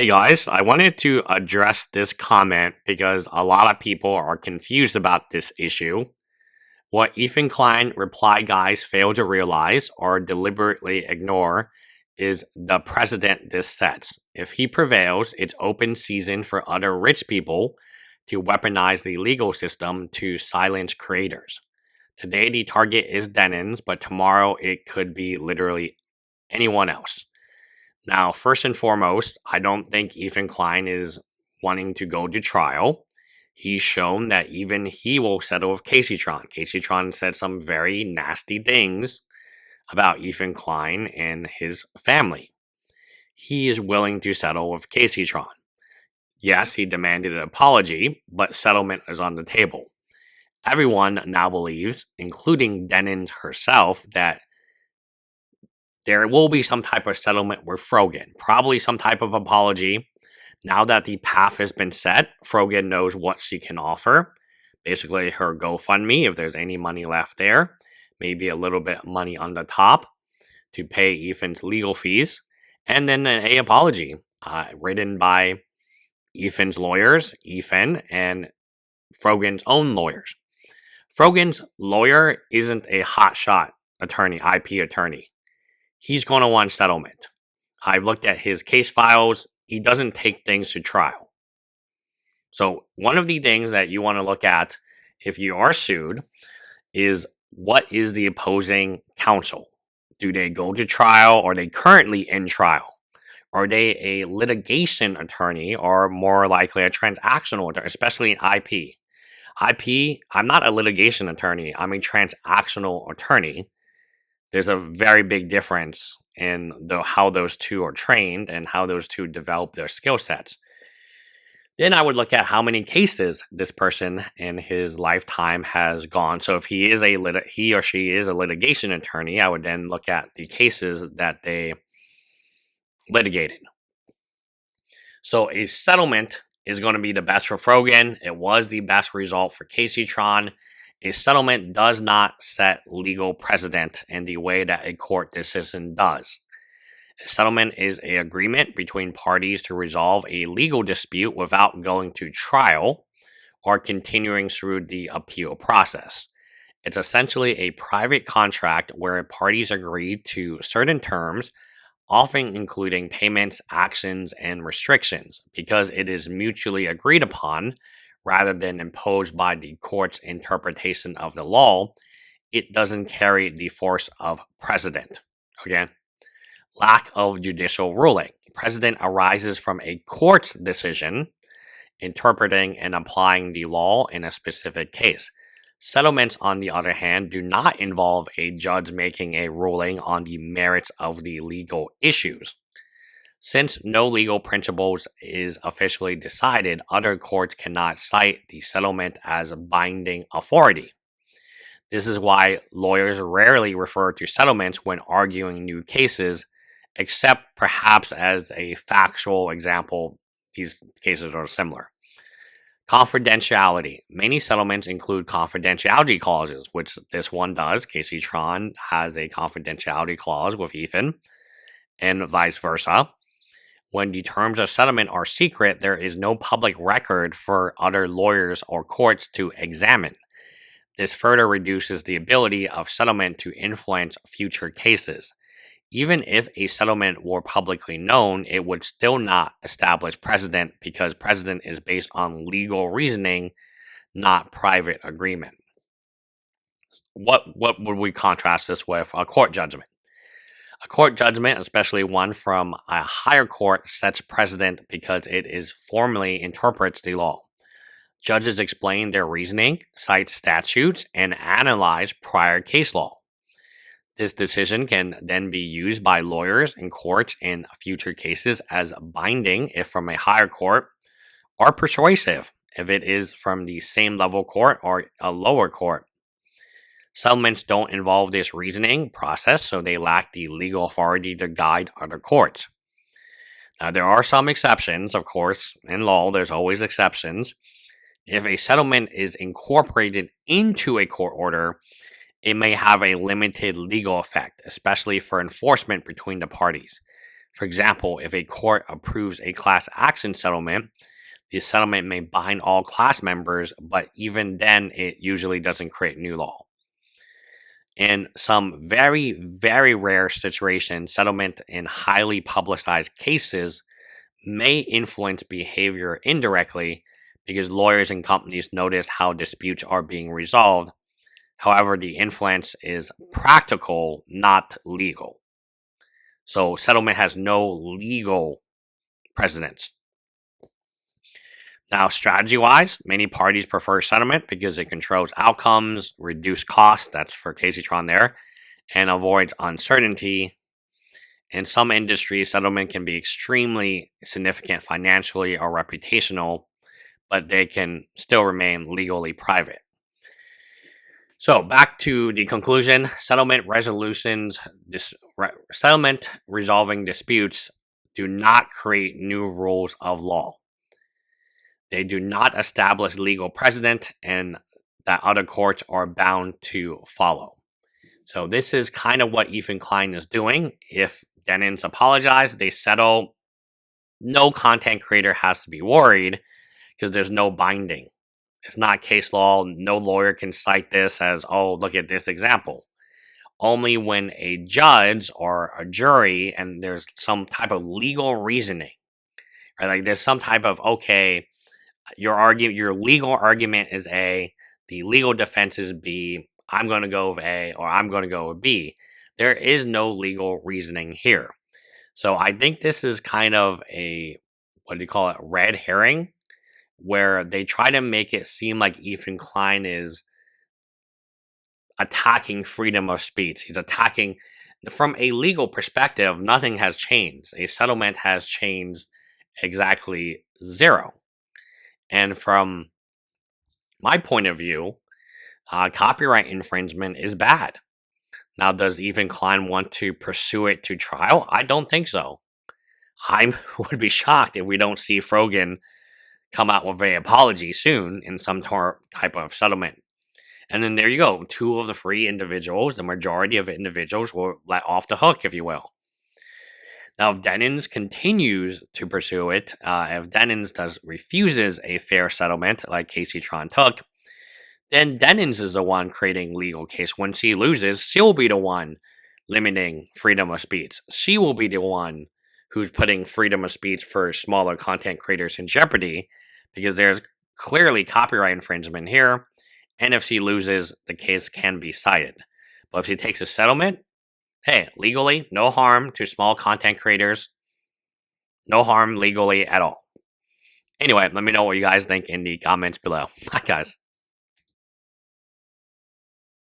Hey guys, I wanted to address this comment because a lot of people are confused about this issue. What Ethan Klein reply guys fail to realize or deliberately ignore is the precedent this sets. If he prevails, it's open season for other rich people to weaponize the legal system to silence creators. Today, the target is Denims, but tomorrow it could be literally anyone else. Now, first and foremost, I don't think Ethan Klein is wanting to go to trial. He's shown that even he will settle with Casey Tron. Casey Tron said some very nasty things about Ethan Klein and his family. He is willing to settle with Casey Tron. Yes, he demanded an apology, but settlement is on the table. Everyone now believes, including Denims herself, that there will be some type of settlement with Frogan, probably some type of apology. Now that the path has been set, Frogan knows what she can offer. Basically, her GoFundMe, if there's any money left there, maybe a little bit of money on the top to pay Ethan's legal fees, and then an apology written by Ethan's lawyers, Ethan, and Frogan's own lawyers. Frogan's lawyer isn't a hotshot attorney, IP attorney. He's going to want settlement. I've looked at his case files. He doesn't take things to trial. So one of the things that you want to look at if you are sued is what is the opposing counsel? Do they go to trial? Are they currently in trial? Are they a litigation attorney or more likely a transactional attorney, especially in IP? I'm not a litigation attorney. I'm a transactional attorney. There's a very big difference in how those two are trained and how those two develop their skill sets. Then I would look at how many cases this person in his lifetime has gone. So if he or she is a litigation attorney, I would then look at the cases that they litigated. So a settlement is going to be the best for Frogan. It was the best result for Casey Tron. A settlement does not set legal precedent in the way that a court decision does. A settlement is an agreement between parties to resolve a legal dispute without going to trial or continuing through the appeal process. It's essentially a private contract where parties agree to certain terms, often including payments, actions, and restrictions, because it is mutually agreed upon rather than imposed by the court's interpretation of the law. It doesn't carry the force of precedent. Again, lack of judicial ruling. Precedent arises from a court's decision interpreting and applying the law in a specific case. Settlements, on the other hand, do not involve a judge making a ruling on the merits of the legal issues. Since no legal principles is officially decided, other courts cannot cite the settlement as a binding authority. This is why lawyers rarely refer to settlements when arguing new cases, except perhaps as a factual example. These cases are similar. Confidentiality. Many settlements include confidentiality clauses, which this one does. Casey Tron has a confidentiality clause with Ethan, and vice versa. When the terms of settlement are secret, there is no public record for other lawyers or courts to examine. This further reduces the ability of settlement to influence future cases. Even if a settlement were publicly known, it would still not establish precedent because precedent is based on legal reasoning, not private agreement. What would we contrast this with? A court judgment. A court judgment, especially one from a higher court, sets precedent because it formally interprets the law. Judges explain their reasoning, cite statutes, and analyze prior case law. This decision can then be used by lawyers and courts in future cases as binding if from a higher court, or persuasive if it is from the same level court or a lower court. Settlements don't involve this reasoning process, so they lack the legal authority to guide other courts. Now, there are some exceptions, of course. In law, there's always exceptions. If a settlement is incorporated into a court order, it may have a limited legal effect, especially for enforcement between the parties. For example, if a court approves a class action settlement, the settlement may bind all class members, but even then, it usually doesn't create new law. In some very, very rare situations, settlement in highly publicized cases may influence behavior indirectly because lawyers and companies notice how disputes are being resolved. However, the influence is practical, not legal. So, settlement has no legal precedence. Now, strategy-wise, many parties prefer settlement because it controls outcomes, reduce costs, that's for Caseytron there, and avoids uncertainty. In some industries, settlement can be extremely significant financially or reputational, but they can still remain legally private. So back to the conclusion, settlement resolving disputes do not create new rules of law. They do not establish legal precedent and that other courts are bound to follow. So this is kind of what Ethan Klein is doing. If Denims apologize, they settle. No content creator has to be worried because there's no binding. It's not case law. No lawyer can cite this as, oh, look at this example. Only when a judge or a jury and there's some type of legal reasoning, right? Like there's some type of, okay, your legal argument is A, the legal defense is B, I'm going to go with A or I'm going to go with B. There is no legal reasoning here. So I think this is kind of a, red herring, where they try to make it seem like Ethan Klein is attacking freedom of speech. He's attacking, from a legal perspective, nothing has changed. A settlement has changed exactly zero. And from my point of view, copyright infringement is bad. Now, does Ethan Klein want to pursue it to trial? I don't think so. I would be shocked if we don't see Frogan come out with an apology soon in some type of settlement. And then there you go. 2 of the 3 individuals, the majority of individuals, were let off the hook, if you will. Now, if Denims continues to pursue it, if Denims refuses a fair settlement like Caseytron took, then Denims is the one creating legal case. When she loses, she'll be the one limiting freedom of speech. She will be the one who's putting freedom of speech for smaller content creators in jeopardy because there's clearly copyright infringement here. And if she loses, the case can be cited. But if she takes a settlement, hey, legally, no harm to small content creators. No harm legally at all. Anyway, let me know what you guys think in the comments below. Bye, guys.